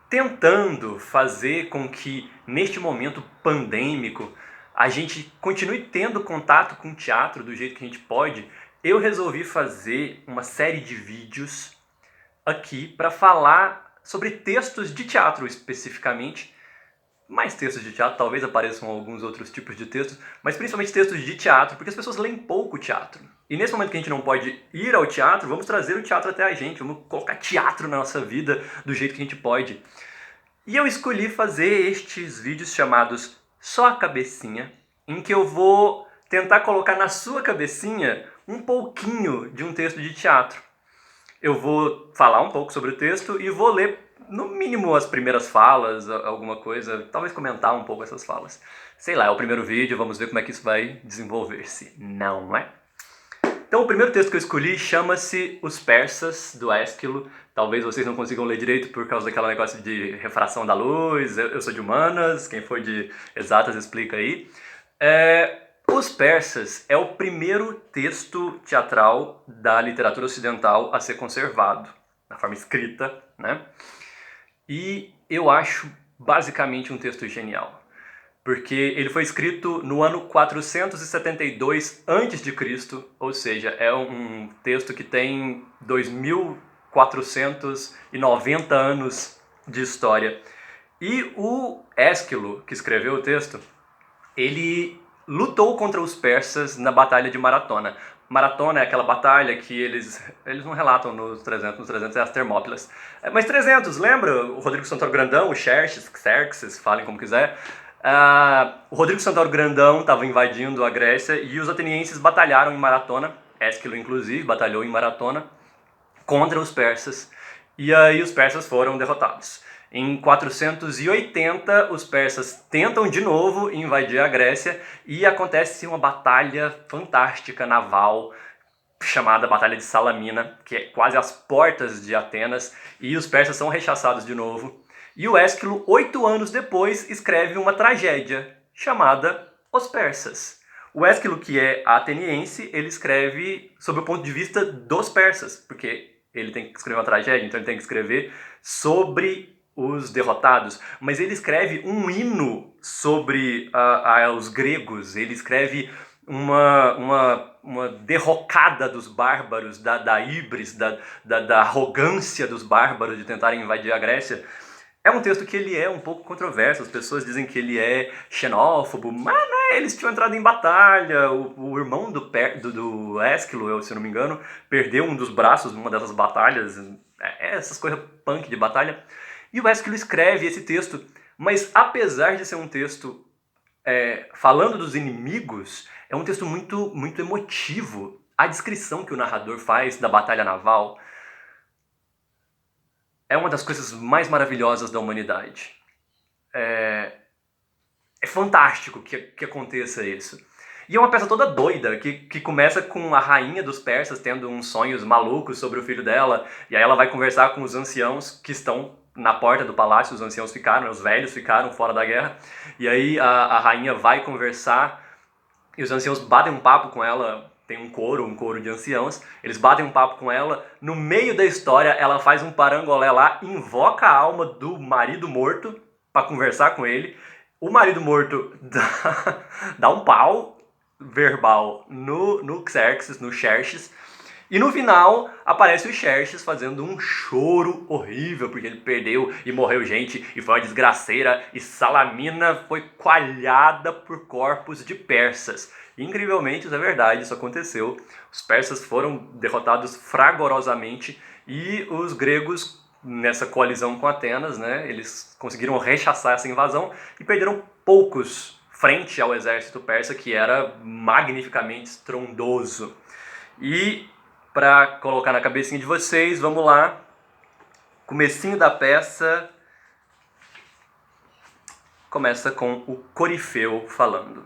tentando fazer com que, neste momento pandêmico, a gente continue tendo contato com o teatro do jeito que a gente pode, eu resolvi fazer uma série de vídeos aqui para falar sobre textos de teatro especificamente. Mais textos de teatro, talvez apareçam alguns outros tipos de textos, mas principalmente textos de teatro, porque as pessoas leem pouco teatro. E nesse momento que a gente não pode ir ao teatro, vamos trazer o teatro até a gente, vamos colocar teatro na nossa vida do jeito que a gente pode. E eu escolhi fazer estes vídeos chamados Só a Cabecinha, em que eu vou tentar colocar na sua cabecinha um pouquinho de um texto de teatro. Eu vou falar um pouco sobre o texto e vou ler, no mínimo, as primeiras falas, alguma coisa, talvez comentar um pouco essas falas. Sei lá, é o primeiro vídeo, vamos ver como é que isso vai desenvolver-se, não é? Então, o primeiro texto que eu escolhi chama-se Os Persas, do Ésquilo. Talvez vocês não consigam ler direito por causa daquele negócio de refração da luz. Eu sou de humanas, quem for de exatas explica aí. Os Persas é o primeiro texto teatral da literatura ocidental a ser conservado, na forma escrita, né? E eu acho basicamente um texto genial, porque ele foi escrito no ano 472 a.C., ou seja, é um texto que tem 2490 anos de história. E o Ésquilo, que escreveu o texto, ele lutou contra os persas na Batalha de Maratona. Maratona é aquela batalha que eles não relatam nos 300 é as Termópilas. Mas 300, lembra? O Rodrigo Santoro Grandão, o Xerxes, Xerxes, falem como quiser. O Rodrigo Santoro Grandão estava invadindo a Grécia e os atenienses batalharam em Maratona, Ésquilo inclusive batalhou em Maratona, contra os persas, e aí os persas foram derrotados. Em 480, os persas tentam de novo invadir a Grécia e acontece uma batalha fantástica naval chamada Batalha de Salamina, que é quase às portas de Atenas, e os persas são rechaçados de novo. E o Ésquilo, 8 anos depois, escreve uma tragédia chamada Os Persas. O Ésquilo, que é ateniense, ele escreve sob o ponto de vista dos persas, porque ele tem que escrever uma tragédia, então ele tem que escrever sobre os derrotados. Mas ele escreve um hino sobre os gregos, ele escreve uma derrocada dos bárbaros, da híbris, da arrogância dos bárbaros de tentarem invadir a Grécia. É um texto que ele é um pouco controverso, as pessoas dizem que ele é xenófobo, mas né, eles tinham entrado em batalha, o irmão do Ésquilo, se eu não me engano, perdeu um dos braços numa dessas batalhas, essas coisas punk de batalha. E o Ésquilo escreve esse texto, mas apesar de ser um texto falando dos inimigos, é um texto muito, muito emotivo. A descrição que o narrador faz da batalha naval é uma das coisas mais maravilhosas da humanidade. É fantástico que aconteça isso. E é uma peça toda doida, que começa com a rainha dos persas tendo uns sonhos malucos sobre o filho dela, e aí ela vai conversar com os anciãos que estão na porta do palácio, os anciãos ficaram, os velhos ficaram fora da guerra, e aí a rainha vai conversar, e os anciãos batem um papo com ela, tem um coro de anciãos, eles batem um papo com ela, no meio da história ela faz um parangolé lá, invoca a alma do marido morto para conversar com ele, o marido morto dá um pau verbal no Xerxes, no Xerxes, e no final aparece o Xerxes fazendo um choro horrível, porque ele perdeu e morreu gente, e foi uma desgraceira, e Salamina foi coalhada por corpos de persas. Incrivelmente, isso é verdade, isso aconteceu. Os persas foram derrotados fragorosamente, e os gregos, nessa coalizão com Atenas, né, eles conseguiram rechaçar essa invasão e perderam poucos frente ao exército persa, que era magnificamente estrondoso. E para colocar na cabecinha de vocês, vamos lá. Comecinho da peça começa com o Corifeu falando.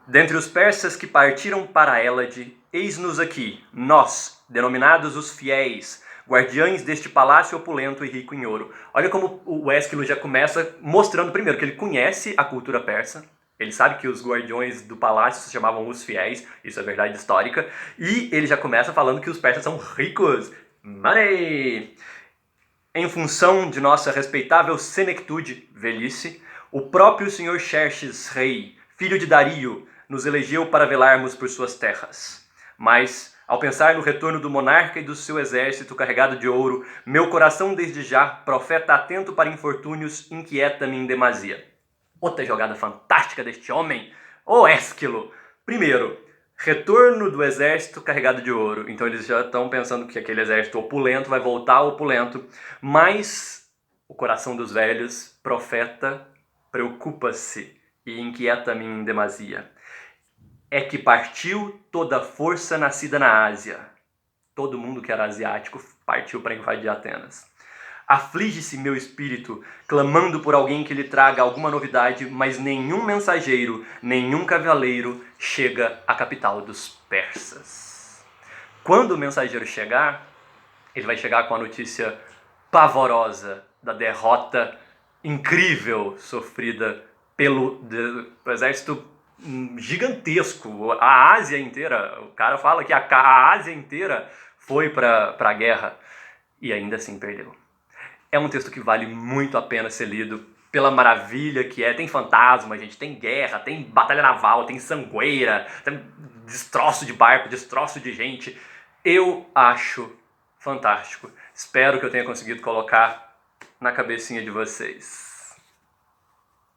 Dentre os persas que partiram para Hélade, eis-nos aqui, nós, denominados os fiéis, guardiães deste palácio opulento e rico em ouro. Olha como o Ésquilo já começa mostrando primeiro que ele conhece a cultura persa, ele sabe que os guardiões do palácio se chamavam os fiéis, isso é verdade histórica, e ele já começa falando que os persas são ricos. Money! em função de nossa respeitável senectude, velhice, o próprio senhor Xerxes, rei, filho de Dario, nos elegeu para velarmos por suas terras. Mas, ao pensar no retorno do monarca e do seu exército carregado de ouro, meu coração desde já, profeta atento para infortúnios, inquieta-me em demasia. Outra jogada fantástica deste homem, o Ésquilo. Primeiro, retorno do exército carregado de ouro. Então eles já estão pensando que aquele exército opulento vai voltar opulento. Mas o coração dos velhos, profeta, preocupa-se e inquieta-me em demasia. É que partiu toda a força nascida na Ásia. Todo mundo que era asiático partiu para invadir Atenas. Aflige-se meu espírito, clamando por alguém que lhe traga alguma novidade, mas nenhum mensageiro, nenhum cavaleiro chega à capital dos persas. Quando o mensageiro chegar, ele vai chegar com a notícia pavorosa da derrota incrível sofrida pelo exército gigantesco. A Ásia inteira, o cara fala que a Ásia inteira foi para a guerra e ainda assim perdeu. É um texto que vale muito a pena ser lido pela maravilha que é. Tem fantasma, gente, tem guerra, tem batalha naval, tem sangueira, tem destroço de barco, destroço de gente. Eu acho fantástico. Espero que eu tenha conseguido colocar na cabecinha de vocês.